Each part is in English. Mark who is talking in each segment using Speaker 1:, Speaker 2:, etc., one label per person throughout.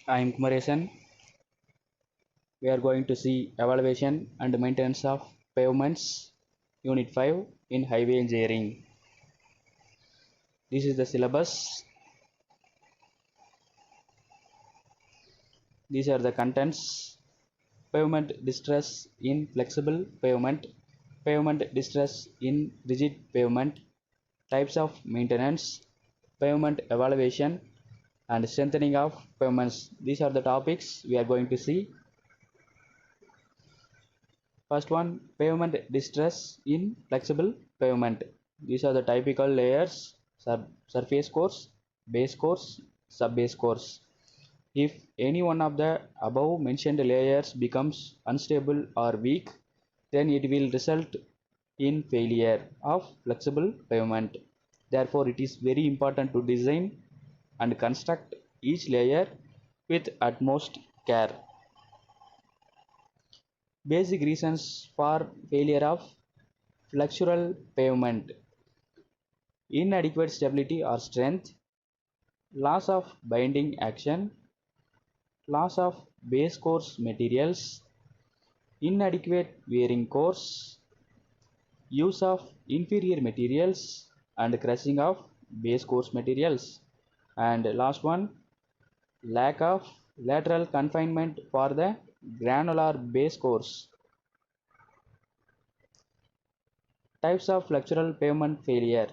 Speaker 1: I am Kumaresan. We are going to see evaluation and maintenance of pavements, Unit 5 in Highway Engineering. This is the syllabus. These are the contents. Pavement distress in flexible pavement, pavement distress in rigid pavement, types of maintenance, pavement evaluation, and strengthening of pavements. These are the topics we are going to see. First one, pavement distress in flexible pavement. These are the typical layers: surface course, base course, subbase course. If any one of the above mentioned layers becomes unstable or weak, then it will result in failure of flexible pavement. Therefore, it is very important to design and construct each layer with utmost care. Basic reasons for failure of flexural pavement: inadequate stability or strength, loss of binding action, loss of base course materials, inadequate wearing course, use of inferior materials, and crushing of base course materials. And last one, lack of lateral confinement for the granular base course. Types of flexural pavement failure: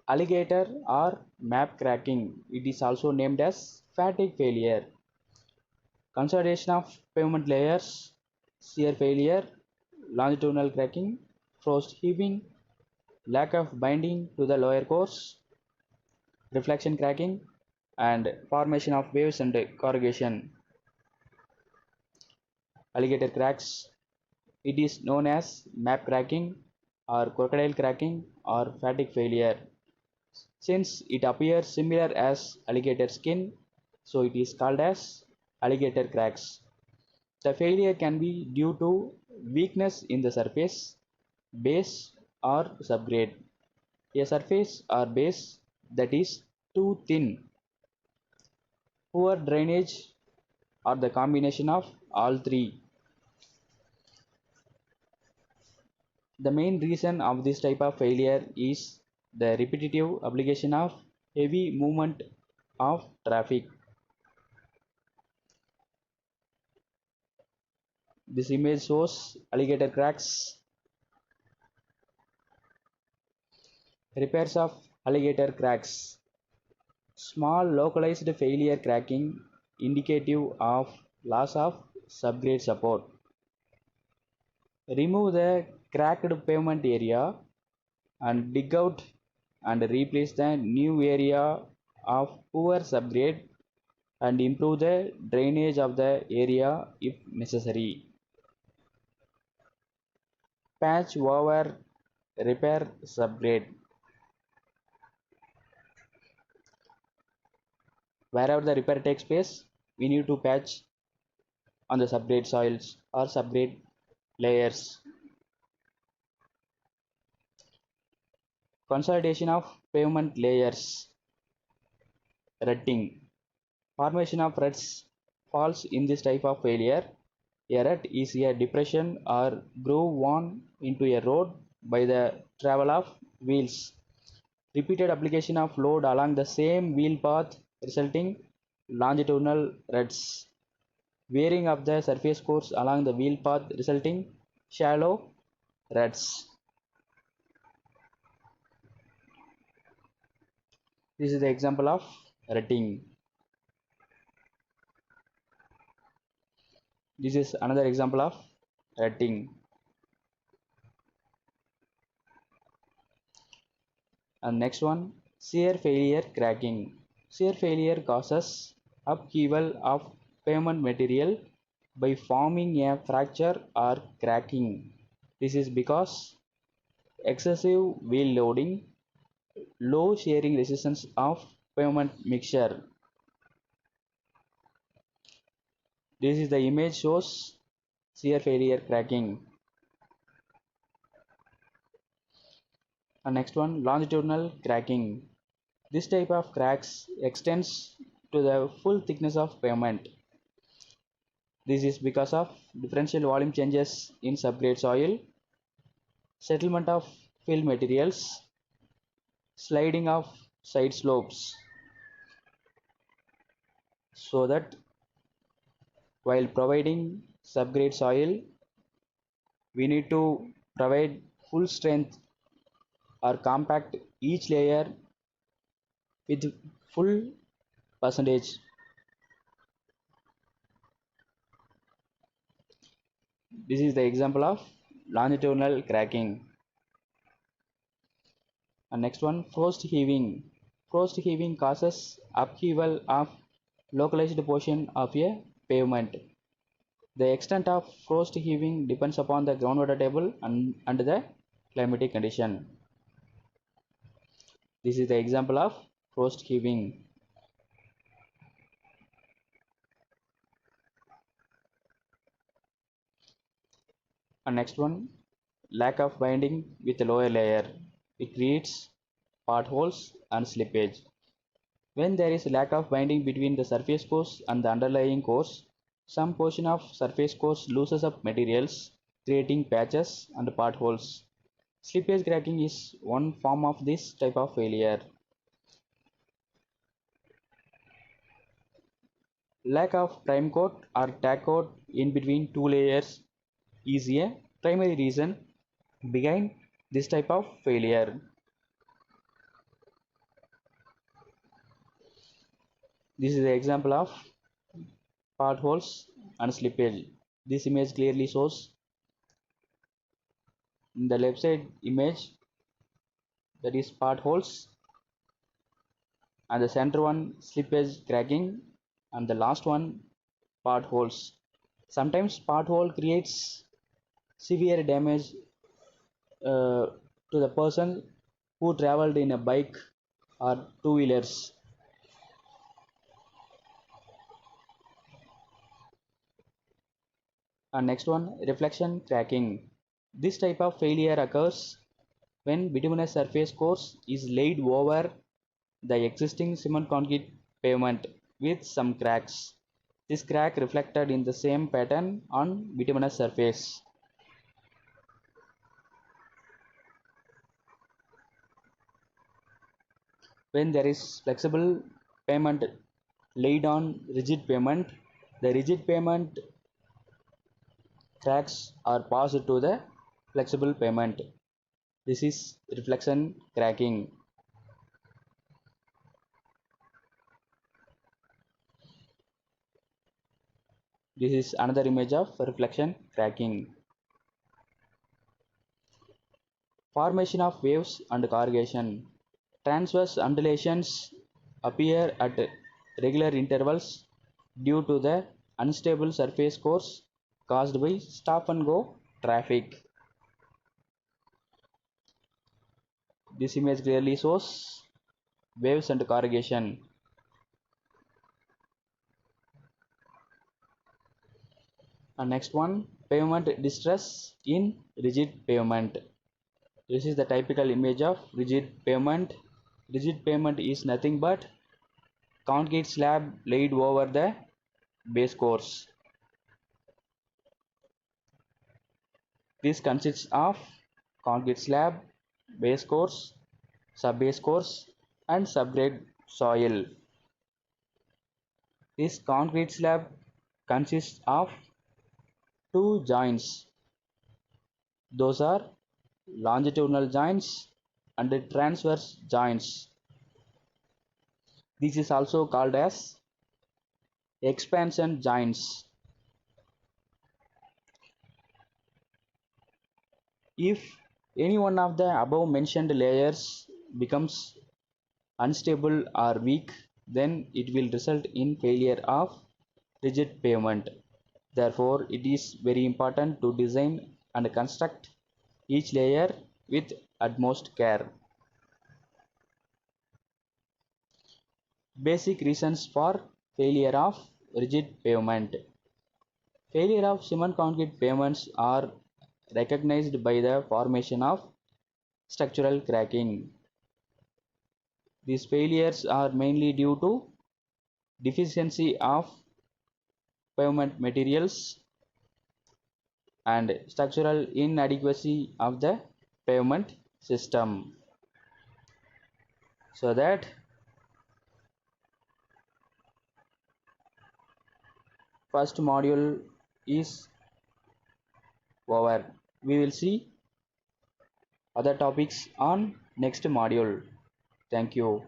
Speaker 1: alligator or map cracking. It is also named as fatigue failure. Consolidation of pavement layers, shear failure, longitudinal cracking, frost heaving, lack of binding to the lower course, reflection cracking, and formation of waves and corrugation. Alligator cracks. It is known as map cracking or crocodile cracking or fatigue failure. Since it appears similar as alligator skin, so it is called as alligator cracks. The failure can be due to weakness in the surface, base, or subgrade. A surface or base that is too thin, poor drainage, or the combination of all three. The main reason of this type of failure is the repetitive application of heavy movement of traffic. This image shows alligator cracks. Repairs of alligator cracks. Small localized failure cracking indicative of loss of subgrade support. Remove the cracked pavement area and dig out and replace the new area of poor subgrade and improve the drainage of the area if necessary. Patch over repair subgrade. Wherever the repair takes place, we need to patch on the subgrade soils or subgrade layers. Consolidation of pavement layers. Rutting. Formation of ruts falls in this type of failure. A rut is a depression or groove worn into a road by the travel of wheels. Repeated application of load along the same wheel path resulting longitudinal ruts. Wearing of the surface course along the wheel path resulting shallow ruts. This is the example of rutting. This is another example of rutting. And next one, shear failure cracking. Shear failure causes upheaval of pavement material by forming a fracture or cracking. This is because excessive wheel loading, low shearing resistance of pavement mixture. This is the image shows shear failure cracking. And next one, longitudinal cracking. This type of cracks extends to the full thickness of pavement. This is because of differential volume changes in subgrade soil, settlement of fill materials, sliding of side slopes, so that while providing subgrade soil, we need to provide full strength or compact each layer with full percentage. This is the example of longitudinal cracking. And next one, frost heaving. Frost heaving causes upheaval of localized portion of a pavement. The extent of frost heaving depends upon the groundwater table and the climatic condition. This is the example of frost heaving. And next one, lack of binding with the lower layer. It creates potholes and slippage. When there is lack of binding between the surface course and the underlying course, some portion of surface course loses up materials, creating patches and potholes. Slippage cracking is one form of this type of failure. Lack of prime coat or tack coat in between two layers is a primary reason behind this type of failure. This is the example of potholes and slippage. This image clearly shows in the left side image, that is potholes, and the center one slippage cracking, and the last one potholes. Sometimes pothole creates severe damage to the person who traveled in a bike or two wheelers. And next one, reflection cracking. This type of failure occurs when bituminous surface course is laid over the existing cement concrete pavement with some cracks. This crack reflected in the same pattern on bituminous surface. When there is flexible pavement laid on rigid pavement, the rigid pavement cracks are passed to the flexible pavement. This is reflection cracking. This is another image of reflection cracking. Formation of waves and corrugation. Transverse undulations appear at regular intervals due to the unstable surface course caused by stop and go traffic. This image clearly shows waves and corrugation. And next one, pavement distress in rigid pavement. This is the typical image of rigid pavement. Rigid pavement is nothing but concrete slab laid over the base course. This consists of concrete slab, base course, subbase course, and subgrade soil. This concrete slab consists of two joints. Those are longitudinal joints and transverse joints. This is also called as expansion joints. If any one of the above mentioned layers becomes unstable or weak, then it will result in failure of rigid pavement. Therefore, it is very important to design and construct each layer with utmost care. Basic reasons for failure of rigid pavement. Failure of cement concrete pavements are recognized by the formation of structural cracking. These failures are mainly due to deficiency of pavement materials, and structural inadequacy of the pavement system. So that first module is over. We will see other topics on next module. Thank you.